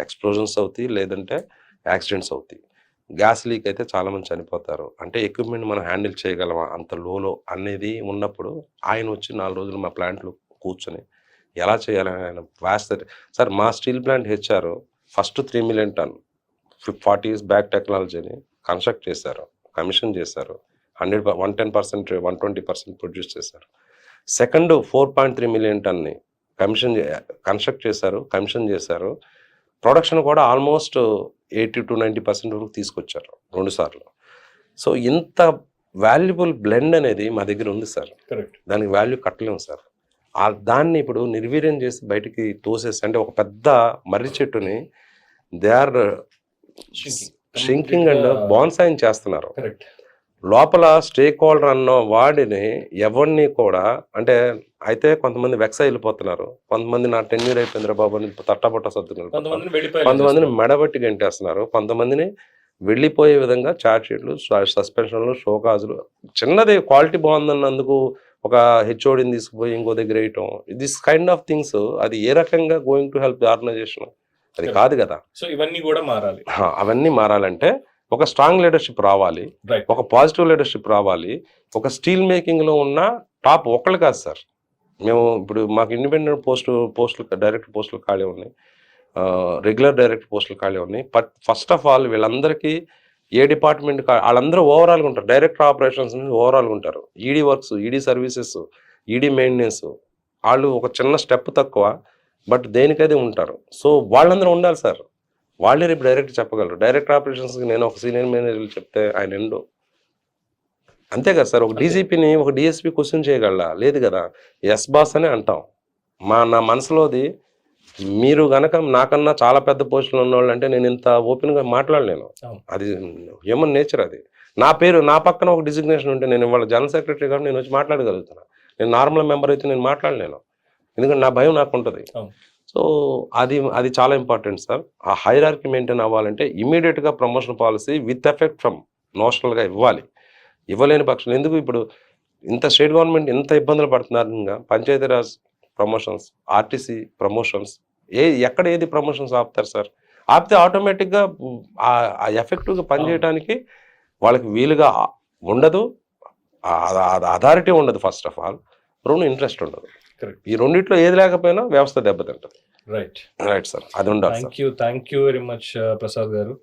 ఎక్స్ప్లోజన్స్ అవుతాయి, లేదంటే యాక్సిడెంట్స్ అవుతాయి. గ్యాస్ లీక్ అయితే చాలామంది చనిపోతారు. అంటే ఎక్విప్మెంట్ మనం హ్యాండిల్ చేయగలమా అంత లోలో అనేది ఉన్నప్పుడు ఆయన వచ్చి 4 రోజులు మా ప్లాంట్లో కూర్చొని ఎలా చేయాలని ఆయన వాస్ట్ సార్ మా steel plant HR first 3 million ton 40 years back టెక్నాలజీని కన్స్ట్రక్ట్ చేశారు, కమిషన్ చేశారు, 110%, 120% ప్రొడ్యూస్ చేశారు. సెకండ్ 4.3 మిలియన్ టన్ని కన్స్ట్రక్ట్ చేశారు, కమిషన్ చేశారు. ప్రొడక్షన్ కూడా ఆల్మోస్ట్ 80-90% వరకు తీసుకొచ్చారు 2 సార్లు. సో ఇంత వాల్యుబుల్ బ్లెండ్ అనేది మా దగ్గర ఉంది సార్. కరెక్ట్. దానికి వాల్యూ కట్టలేము సార్. దాన్ని ఇప్పుడు నిర్వీర్యం చేసి బయటికి తోసేసి అంటే ఒక పెద్ద మర్రి చెట్టుని దే ఆర్ షింకింగ్ అండ్ బాన్సాయింగ్ చేస్తున్నారు. కరెక్ట్. లోపల స్టేక్ హోల్డర్ అన్న వాడిని ఎవరిని కూడా అంటే అయితే కొంతమంది వెక్స్ వెళ్ళిపోతున్నారు, కొంతమంది నా టెన్యూర్ అయిపోయిందిరా బాబు అని తట్టబట్ట సర్దుకున్నారు, కొంతమందిని మెడబట్టి గంటేస్తున్నారు, కొంతమందిని వెళ్ళిపోయే విధంగా చార్జ్ షీట్లు, సస్పెన్షన్లు, షోకాజులు. చిన్నది క్వాలిటీ బాగుందన్నందుకు ఒక హెచ్ఓడిని తీసుకుపోయి ఇంకో దగ్గర వేయటం, దిస్ కైండ్ ఆఫ్ థింగ్స్ అది ఏ రకంగా going to help the organisation? అది కాదు కదా. సో ఇవన్నీ కూడా మారాలి. అవన్నీ మారాలంటే ఒక స్ట్రాంగ్ లీడర్షిప్ రావాలి, ఒక పాజిటివ్ లీడర్షిప్ రావాలి. ఒక స్టీల్ మేకింగ్లో ఉన్న టాప్ ఒకళ్ళు కాదు సార్. మేము ఇప్పుడు మాకు ఇండిపెండెంట్ పోస్టులు డైరెక్టర్ పోస్టులు ఖాళీ ఉన్నాయి, రెగ్యులర్ డైరెక్టర్ పోస్టులు ఖాళీ ఉన్నాయి. బట్ ఫస్ట్ ఆఫ్ ఆల్ వీళ్ళందరికీ ఏ డిపార్ట్మెంట్ వాళ్ళందరూ ఓవరాల్గా ఉంటారు. డైరెక్టర్ ఆపరేషన్స్ ఓవరాల్గా ఉంటారు. ED works, ED services, ED maintenance వాళ్ళు ఒక చిన్న స్టెప్ తక్కువ, బట్ దేనికైతే ఉంటారు. సో వాళ్ళందరూ ఉండాలి సార్. వాళ్ళే రేపు డైరెక్ట్ చెప్పగలరు. డైరెక్టర్ ఆపరేషన్స్కి నేను ఒక సీనియర్ మేనేజర్లు చెప్తే ఆయన ఎండు అంతే కదా సార్. ఒక డీజీపీని ఒక డిఎస్పీ క్వశ్చన్ చేయగలరా? లేదు కదా. ఎస్ బాస్ అని అంటాం. నా మనసులోది మీరు గనక నాకన్నా చాలా పెద్ద పోస్టులు ఉన్నవాళ్ళు అంటే నేను ఇంత ఓపెన్గా మాట్లాడలేను. అది హ్యూమన్ నేచర్. అది నా పేరు నా పక్కన ఒక డిజిగ్నేషన్ ఉంటే నేను ఇవాళ జనరల్ సెక్రటరీ కాబట్టి నేను వచ్చి మాట్లాడగలుగుతాను. నేను నార్మల్ మెంబర్ అయితే నేను మాట్లాడలేను, ఎందుకంటే నా భయం నాకు ఉంటుంది. సో అది చాలా ఇంపార్టెంట్ సార్. ఆ హైరార్కీ మెయింటైన్ అవ్వాలంటే ఇమీడియట్గా promotion policy with effect from నేషనల్గా ఇవ్వాలి. ఇవ్వలేని పక్షం ఎందుకు ఇప్పుడు ఇంత స్టేట్ గవర్నమెంట్ ఇంత ఇబ్బందులు పడుతున్నారు. ఇంకా పంచాయతీరాజ్ ప్రమోషన్స్, ఆర్టీసీ ప్రమోషన్స్, ఎక్కడ ఏది ప్రమోషన్స్ ఆపుతారు సార్? ఆపితే ఆటోమేటిక్గా ఆ ఎఫెక్టివ్గా పనిచేయడానికి వాళ్ళకి వీలుగా ఉండదు, అథారిటీ ఉండదు. ఫస్ట్ ఆఫ్ ఆల్ ఇంట్రెస్ట్ ఉండదు. ఈ రెండిట్లో ఏది లేకపోయినా వ్యవస్థ దెబ్బతింటది. రైట్ సార్, అది ఉండాలి. Thank you very much Prasad గారు.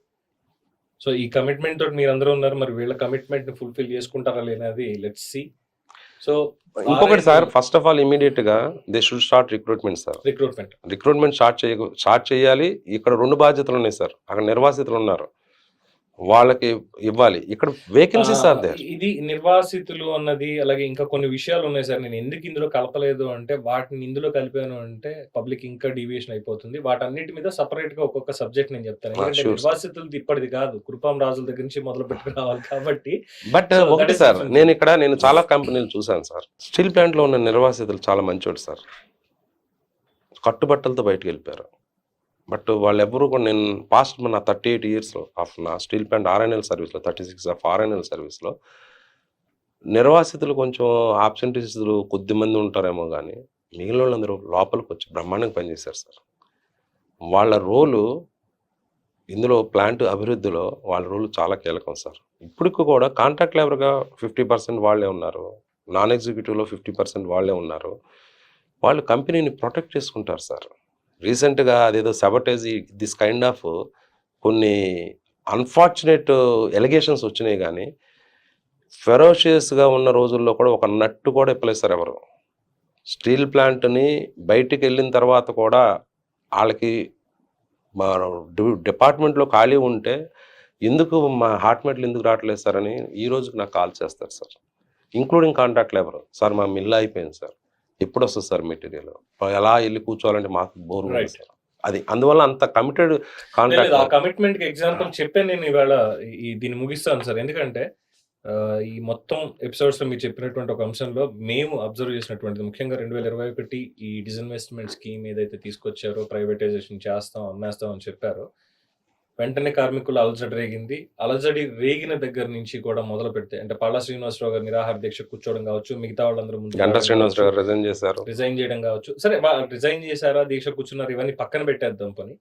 సో ఈ కమిట్మెంట్ తోటి మీరు అందరూ ఉన్నారు, మరి వీళ్ళ కమిట్మెంట్ ని ఫుల్ఫిల్ చేసుకుంటారా లేనది లెట్స్ సీ. సో ఇంకొకటి sir, first of all immediate గా they should start recruitment sir. Recruitment start చేయాలి. ఇక్కడ 2 బాధ్యతలు ఉన్నాయి సార్. అక్కడ నిర్వాసితులు ఉన్నారు, వాళ్ళకి ఇవ్వాలి. ఇక్కడ వేకెన్సీస్ ఆర్ దేర్. ఇది నిర్వాసితులు అన్నది అలాగే ఇంకా కొన్ని విషయాలు ఉన్నాయి సార్. నేను ఎందుకు ఇందులో కలపలేదు అంటే వాటిని ఇందులో కలిపాను అంటే పబ్లిక్ ఇంకా డీవియేషన్ అయిపోతుంది. వాటన్నిటి మీద సపరేట్ గా ఒక్కొక్క సబ్జెక్ట్ నేను చెప్తాను. ఎందుకంటే నిర్వాసితులు ఇప్పటిది కాదు, కృపాం రాజుల దగ్గర నుంచి మొదలు పెట్టుకు రావాలి కాబట్టి. బట్ ఒకటి సార్, నేను చాలా కంపెనీలు చూసాను సార్. స్టీల్ ప్లాంట్ లో ఉన్న నిర్వాసితులు చాలా మంచోడు సార్. కట్టుబట్టలతో బయటకు వెళ్ళిపోయారు. బట్ వాళ్ళెవరూ కూడా నేను పాస్ట్ నా 38 years ఆఫ్ నా స్టీల్ ప్లాంట్ RNL సర్వీస్లో 36 ఆఫ్ RNL సర్వీస్లో నిర్వాసితులు కొంచెం ఆబ్సెంటీస్లు కొద్దిమంది ఉంటారేమో కానీ మిగిలిన వాళ్ళందరూ లోపలికి వచ్చి బ్రహ్మాండంగా పనిచేశారు సార్. వాళ్ళ రోలు ఇందులో ప్లాంట్ అభివృద్ధిలో వాళ్ళ రోలు చాలా కీలకం సార్. ఇప్పటికి కూడా కాంట్రాక్ట్ లేబర్గా 50% వాళ్ళే ఉన్నారు, నాన్ ఎగ్జిక్యూటివ్లో 50% వాళ్ళే ఉన్నారు. వాళ్ళు కంపెనీని ప్రొటెక్ట్ చేసుకుంటారు సార్. రీసెంట్గా అదేదో సబటేజ్ దిస్ కైండ్ ఆఫ్ కొన్ని అన్ఫార్చునేట్ ఎలిగేషన్స్ వచ్చినాయి, కానీ ఫెరోషియస్గా ఉన్న రోజుల్లో కూడా ఒక నట్టు కూడా ఇప్పలేదు సార్ ఎవరు. స్టీల్ ప్లాంట్ని బయటికి వెళ్ళిన తర్వాత కూడా వాళ్ళకి మా డిపార్ట్మెంట్లో ఖాళీ ఉంటే ఎందుకు మా హాట్ మెటల్ ఎందుకు రావట్లేదు సార్ అని ఈ రోజుకి నాకు కాల్ చేస్తారు sir, including contract labour. Sir మా మిల్ అయిపోయింది సార్, ఎప్పుడు వస్తుంది సార్ మెటీరియల్, ఎలా వెళ్ళి కూర్చోవాలంటే మాకు బోర్ సార్. అది అందువల్ల అంత కమిటెడ్ కాంట్రాక్ట్. ఆ కమిట్మెంట్ కి ఎగ్జాంపుల్ చెప్పాను నేను ఇవాళ దీన్ని ముగిస్తాను సార్. ఎందుకంటే ఈ మొత్తం ఎపిసోడ్స్ లో మీరు చెప్పినటువంటి ఒక అంశంలో మేము అబ్జర్వ్ చేసినటువంటిది ముఖ్యంగా 2021 ఈ డిస్ఇన్వెస్ట్మెంట్ స్కీమ్ ఏదైతే తీసుకొచ్చారో, ప్రైవేటైజేషన్ చేస్తాం అమ్మేస్తాం అని చెప్పారో, వెంటనే కార్మికులు అలజడి రేగిన దగ్గర నుంచి కూడా మొదలు పెడితే అంటే పళ్ళ శ్రీనివాసరావు గారు నిరాహార దీక్ష కూర్చోవడం కావచ్చు, మిగతా వాళ్ళందరూ ముందు రిజైన్ చేయడం కావచ్చు. సరే రిజైన్ చేశారా, దీక్ష కూర్చున్నారు, ఇవన్నీ పక్కన పెట్టేద్దాం పని.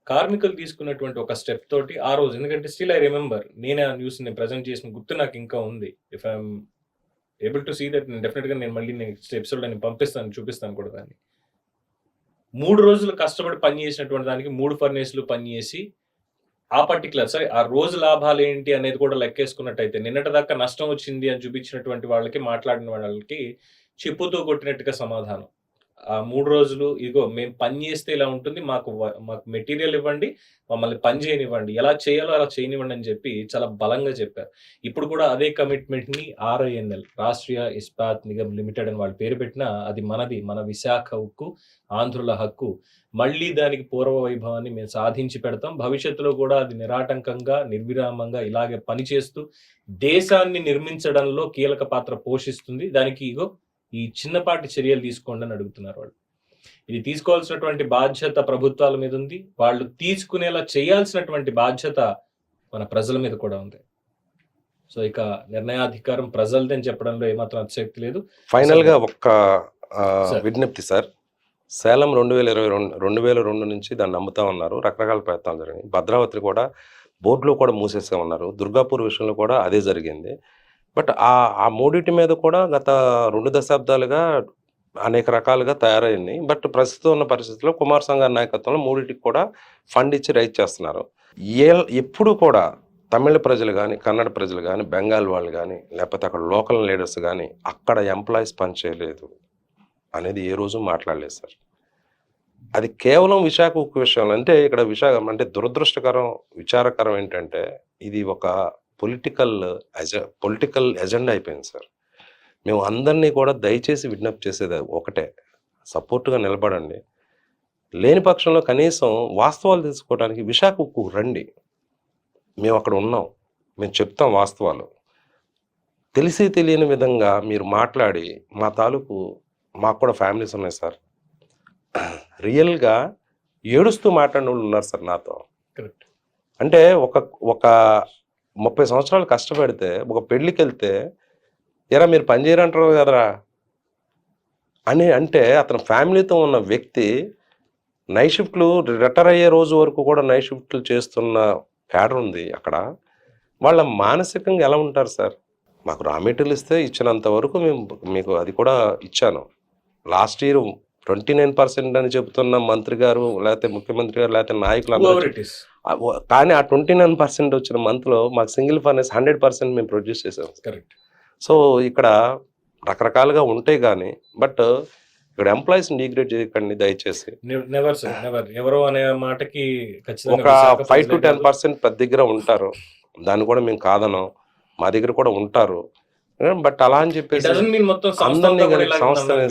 కార్మికులు తీసుకున్నటువంటి ఒక స్టెప్ తోటి ఆ రోజు, ఎందుకంటే స్టిల్ ఐ రిమెంబర్, నేను ఆ న్యూస్ ని ప్రెజెంట్ చేసిన గుర్తు నాకు ఇంకా ఉంది. If I'm able to see that, నేను డెఫినెట్ గా నేను మళ్ళీ నెక్స్ట్ ఎపిసోడ్ అని పంపిస్తాను, చూపిస్తాను కూడా దాన్ని. 3 రోజులు కష్టపడి పని చేసినటువంటి దానికి 3 ఫర్నేస్లు పని చేసి ఆ పర్టికులర్ సరే ఆ రోజు లాభాలు ఏంటి అనేది కూడా లెక్కేసుకున్నట్టయితే, నిన్నటి దాకా నష్టం వచ్చింది అని చూపించినటువంటి వాళ్ళకి, మాట్లాడిన వాళ్ళకి చెప్పుతో కొట్టినట్టుగా సమాధానం. ఆ 3 రోజులు ఇదిగో మేము పని చేస్తే ఇలా ఉంటుంది, మాకు మెటీరియల్ ఇవ్వండి, మమ్మల్ని పని చేయనివ్వండి, ఎలా చేయాలో అలా చేయనివ్వండి అని చెప్పి చాలా బలంగా చెప్పారు. ఇప్పుడు కూడా అదే కమిట్మెంట్ ని RINL, రాష్ట్రీయ ఇస్పాత్ నిగమ్ లిమిటెడ్ అని వాళ్ళు పేరు పెట్టినా, అది మనది, మన విశాఖ ఉక్కు, ఆంధ్రుల హక్కు. మళ్ళీ దానికి పూర్వ వైభవాన్ని మేము సాధించి పెడతాం. భవిష్యత్తులో కూడా అది నిరాటంకంగా, నిర్విరామంగా ఇలాగే పనిచేస్తూ దేశాన్ని నిర్మించడంలో కీలక పాత్ర పోషిస్తుంది. దానికి ఇగో ఈ చిన్నపాటి చర్యలు తీసుకోండి అని అడుగుతున్నారు వాళ్ళు. ఇది తీసుకోవాల్సినటువంటి బాధ్యత ప్రభుత్వాల మీద ఉంది. వాళ్ళు తీసుకునేలా చేయాల్సినటువంటి బాధ్యత మన ప్రజల మీద కూడా ఉంది. సో ఇక నిర్ణయాధికారం ప్రజలదని చెప్పడంలో ఏమాత్రం అతిశక్తి లేదు. ఫైనల్ గా ఒక్క సార్. విజ్ఞప్తి సార్. సేలం 2022 నుంచి దాన్ని నమ్ముతా ఉన్నారు. రకరకాల ప్రయత్నాలు జరిగినాయి. భద్రావతి కూడా బోర్డులో కూడా మూసేసే ఉన్నారు. దుర్గాపూర్ విషయంలో కూడా అదే జరిగింది. బట్ ఆ మూడింటి మీద కూడా గత 2 దశాబ్దాలుగా అనేక రకాలుగా తయారైంది. బట్ ప్రస్తుతం ఉన్న పరిస్థితుల్లో కుమారస్వామి గారి నాయకత్వంలో మూడింటికి కూడా ఫండ్ ఇచ్చి రైజ్ చేస్తున్నారు. ఎప్పుడు కూడా తమిళ ప్రజలు కానీ, కన్నడ ప్రజలు కానీ, బెంగాల్ వాళ్ళు కానీ, లేకపోతే అక్కడ లోకల్ లీడర్స్ కానీ అక్కడ ఎంప్లాయీస్ పనిచేయలేదు అనేది ఏ రోజు మాట్లాడలేదు సార్. అది కేవలం విశాఖ ఉక్కు విషయంలో. అంటే ఇక్కడ అంటే దురదృష్టకరం, విచారకరం ఏంటంటే ఇది ఒక పొలిటికల్ ఎజెండా అయిపోయింది సార్. మేము అందరినీ కూడా దయచేసి విజ్ఞప్తి చేసేది ఒకటే, సపోర్ట్గా నిలబడండి. లేని పక్షంలో కనీసం వాస్తవాలు తెలుసుకోవడానికి విశాఖ ఉక్కు రండి. మేము అక్కడ ఉన్నాం, మేము చెప్తాం వాస్తవాలు. తెలిసి తెలియని విధంగా మీరు మాట్లాడి మాకు కూడా ఫ్యామిలీస్ ఉన్నాయి సార్. రియల్గా ఏడుస్తూ మాట్లాడిన వాళ్ళు ఉన్నారు సార్ నాతో. కరెక్ట్. అంటే ఒక 30 సంవత్సరాలు కష్టపడితే ఒక పెళ్ళికి వెళ్తే, ఎరా మీరు పని చేయరంటారు కదరా అని అంటే, అతని ఫ్యామిలీతో ఉన్న వ్యక్తి నైట్ షిఫ్ట్లు రిటైర్ అయ్యే రోజు వరకు కూడా నైట్ షిఫ్ట్లు చేస్తున్న క్యాడర్ ఉంది అక్కడ. వాళ్ళ మానసికంగా ఎలా ఉంటారు సార్? మాకు రా మెటీరియల్ ఇస్తే ఇచ్చినంత వరకు మేము మీకు అది కూడా ఇచ్చాను. లాస్ట్ ఇయర్ 29% అని చెబుతున్న మంత్రి గారు, లేకపోతే ముఖ్యమంత్రి గారు, లేకపోతే నాయకులు అందరూ, కానీ ఆ 29% వచ్చిన మంత్లో మాకు సింగిల్ ఫర్నేస్ 100% మేము ప్రొడ్యూస్ చేసాం. కరెక్ట్. సో ఇక్కడ రకరకాలుగా ఉంటాయి కానీ, బట్ ఇక్కడ ఎంప్లాయీస్ డిగ్రేడ్ చేయకండి దయచేసి. Never sir, never. ఎవరో అనే మాటకి ఒక 5 to 10% ప్రతి దగ్గర ఉంటారు, దాన్ని కూడా మేము కాదనం. మా దగ్గర కూడా ఉంటారు. బట్ అలా అని చెప్పేసి అందరినీ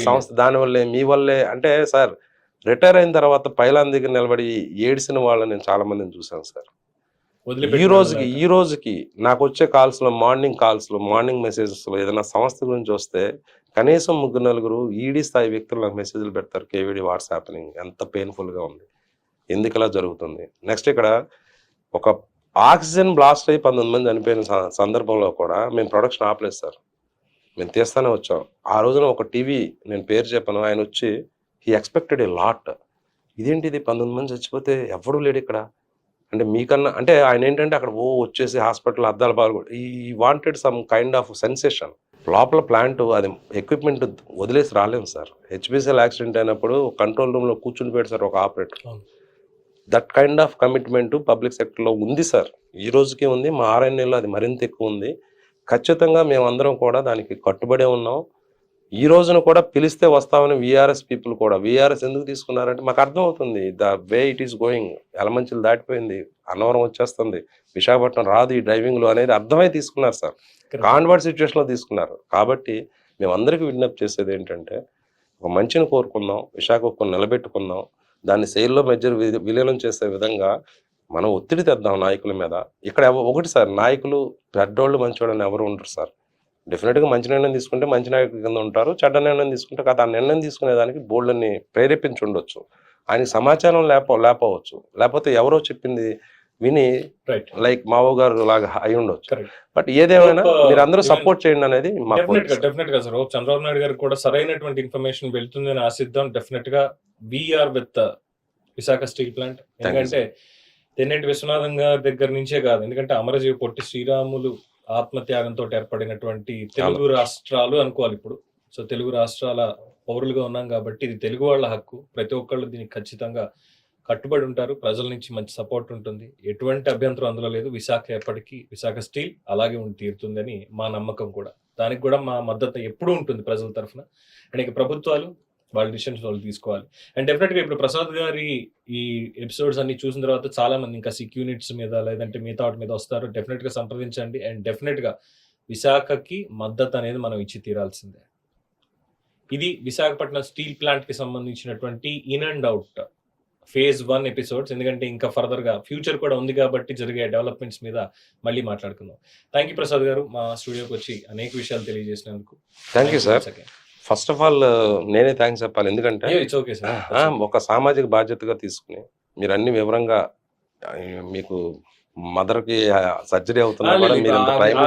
సంస్థ దానివల్లే మీ వల్లే అంటే సార్, రిటైర్ అయిన తర్వాత పైలాన్ దగ్గర నిలబడి ఏడిసిన వాళ్ళని నేను చాలా మందిని చూసాను సార్. ఈ రోజుకి నాకు వచ్చే కాల్స్లో, మార్నింగ్ మెసేజెస్లో ఏదైనా సంస్థ గురించి వస్తే కనీసం 3-4 ఈడీ స్థాయి వ్యక్తులు నాకు మెసేజ్లు పెడతారు. కేవీడి వాట్స్ హ్యాపెనింగ్, ఎంత పెయిన్ఫుల్గా ఉంది, ఎందుకు ఇలా జరుగుతుంది. నెక్స్ట్ ఇక్కడ ఒక ఆక్సిజన్ బ్లాస్ట్ అయ్యి 19 మంది చనిపోయిన సందర్భంలో కూడా మేము ప్రొడక్షన్ ఆపలేదు సార్. మేము తీస్తానే వచ్చాం. ఆ రోజున ఒక టీవీ, నేను పేరు చెప్పను, ఆయన వచ్చి హీ ఎక్స్పెక్టెడ్ ఏ లాట్. ఇదేంటిది 19 మంది చచ్చిపోతే ఎవడూ లేడు ఇక్కడ అంటే మీకన్నా, అంటే ఆయన ఏంటంటే అక్కడ వచ్చేసి హాస్పిటల్ అద్దాల బాగా ఈ wanted some kind of sensation. లోపల ప్లాంట్ అది ఎక్విప్మెంట్ వదిలేసి రాలేము సార్. హెచ్పిసిఎల్ యాక్సిడెంట్ అయినప్పుడు కంట్రోల్ రూమ్లో కూర్చుని పెట్టి సార్ ఒక operator. That kind of commitment public సెక్టర్లో ఉంది సార్, ఈ రోజుకి ఉంది. మా RINL అది మరింత ఎక్కువ ఉంది. ఖచ్చితంగా మేమందరం కూడా దానికి కట్టుబడే ఉన్నాం. ఈ రోజున కూడా పిలిస్తే వస్తామని VRS పీపుల్ కూడా, VRS ఎందుకు తీసుకున్నారంటే మాకు అర్థమవుతుంది the way it is going. Yelamanchili దాటిపోయింది, అన్నవరం వచ్చేస్తుంది, విశాఖపట్నం రాదు ఈ డ్రైవింగ్లో అనేది అర్థమై తీసుకున్నారు సార్. కాన్వర్ట్ సిచ్యువేషన్లో తీసుకున్నారు. కాబట్టి మేమందరికీ విజ్ఞప్తి చేసేది ఏంటంటే, ఒక మంచిని కోరుకుందాం, విశాఖ ఉక్కును నిలబెట్టుకుందాం, దాన్ని సేల్లో విలీనం చేసే విధంగా మనం ఒత్తిడి తెద్దాం నాయకుల మీద. ఇక్కడ ఒకటి సార్, నాయకులు పెద్దోళ్ళు మంచివాళ్ళని ఎవరు ఉండరు సార్. డెఫినెట్గా మంచి నిర్ణయం తీసుకుంటే మంచి నాయకుల కింద ఉంటారు, చెడ్డ నిర్ణయం తీసుకుంటే కదా ఆ నిర్ణయం తీసుకునేదానికి బోర్డుని ప్రేరేపించి ఉండొచ్చు. ఆయనకి సమాచారం లేకపోవచ్చు, లేకపోతే ఎవరో చెప్పింది విని లైక్ మావో గారు లాగా అయి ఉండొచ్చు. బట్ ఏదేమైనా మీరు అందరూ సపోర్ట్ చేయండి అనేది డెఫినెట్ గా సార్. చంద్రబాబు నాయుడు గారికి కూడా సరైనటువంటి ఇన్ఫర్మేషన్ వెళ్తుంది అని ఆశిద్దాం. డెఫినెట్ గా we're with Visakha steel plant. ఎందుకంటే తెన్నేటి విశ్వనాథం గారి దగ్గర నుంచే కాదు, ఎందుకంటే అమరజీవి పొట్టి శ్రీరాములు ఆత్మత్యాగంతో ఏర్పడినటువంటి తెలుగు రాష్ట్రాలు అనుకోవాలి ఇప్పుడు. సో తెలుగు రాష్ట్రాల పౌరులుగా ఉన్నాం కాబట్టి ఇది తెలుగు వాళ్ళ హక్కు. ప్రతి ఒక్కళ్ళు దీనికి ఖచ్చితంగా కట్టుబడి ఉంటారు. ప్రజల నుంచి మంచి సపోర్ట్ ఉంటుంది. ఎటువంటి అభ్యంతరం అందులో లేదు. విశాఖ ఎప్పటికీ విశాఖ స్టీల్ అలాగే ఉండి తీరుతుందని మా నమ్మకం కూడా. దానికి కూడా మా మద్దతు ఎప్పుడూ ఉంటుంది ప్రజల తరఫున. అండ్ ఇక ప్రభుత్వాలు వాళ్ళ డిసిషన్స్ వాళ్ళు తీసుకోవాలి. అండ్ డెఫినెట్గా ఇప్పుడు ప్రసాద్ గారి ఈ ఎపిసోడ్స్ అన్ని చూసిన తర్వాత చాలా మంది ఇంకా సిక్ యూనిట్స్ మీద లేదంటే మిగతా వాటి మీద వస్తారు. డెఫినెట్గా సంప్రదించండి. అండ్ డెఫినెట్గా విశాఖకి మద్దతు అనేది మనం ఇచ్చి తీరాల్సిందే. ఇది విశాఖపట్నం స్టీల్ ప్లాంట్కి సంబంధించినటువంటి in and out phase 1 episodes. ఎందుకంటే ఇంకా ఫర్దర్గా ఫ్యూచర్ కూడా ఉంది కాబట్టి జరిగే డెవలప్మెంట్స్ మీద మళ్ళీ మాట్లాడుకుందాం. థ్యాంక్ యూ ప్రసాద్ గారు, మా స్టూడియోకి వచ్చి అనేక విషయాలు తెలియజేసినందుకు. Thank you sir. First of all నేనే థ్యాంక్స్ చెప్పాలి. ఎందుకంటే ఇట్స్ ఓకే సార్. ఒక సామాజిక బాధ్యతగా తీసుకుని మీరు అన్ని వివరంగా మీకు మదర్కి సర్జరీ అవుతున్నా కూడా మీరు ఎంత టైం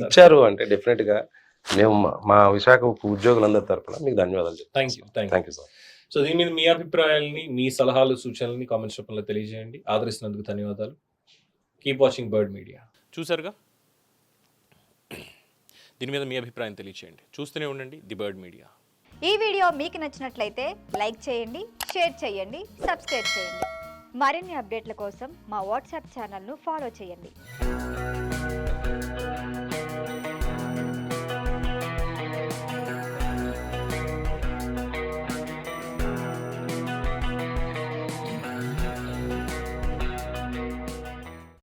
ఇచ్చారు అంటే డెఫినెట్ గా మేము మా విశాఖ ఉద్యోగులందరి తరఫున మీకు ధన్యవాదాలు చెప్తాను. Thank you sir. సో దీని మీద మీ అభిప్రాయాలని, మీ సలహాలు, సూచనలని కామెంట్స్ రూపంలో తెలియజేయండి. ఆదరిస్తున్నందుకు ధన్యవాదాలు. Keep watching bird media. చూసారుగా, దీని మీద మీ అభిప్రాయం తెలియజేయండి. చూస్తూనే ఉండండి ది బర్డ్ మీడియా. ఈ వీడియో మీకు నచ్చినట్లయితే లైక్ చేయండి, షేర్ చేయండి, సబ్స్క్రైబ్ చేయండి. మరిన్ని అప్డేట్ల కోసం మా వాట్సాప్ ఛానల్ను ఫాలో చేయండి.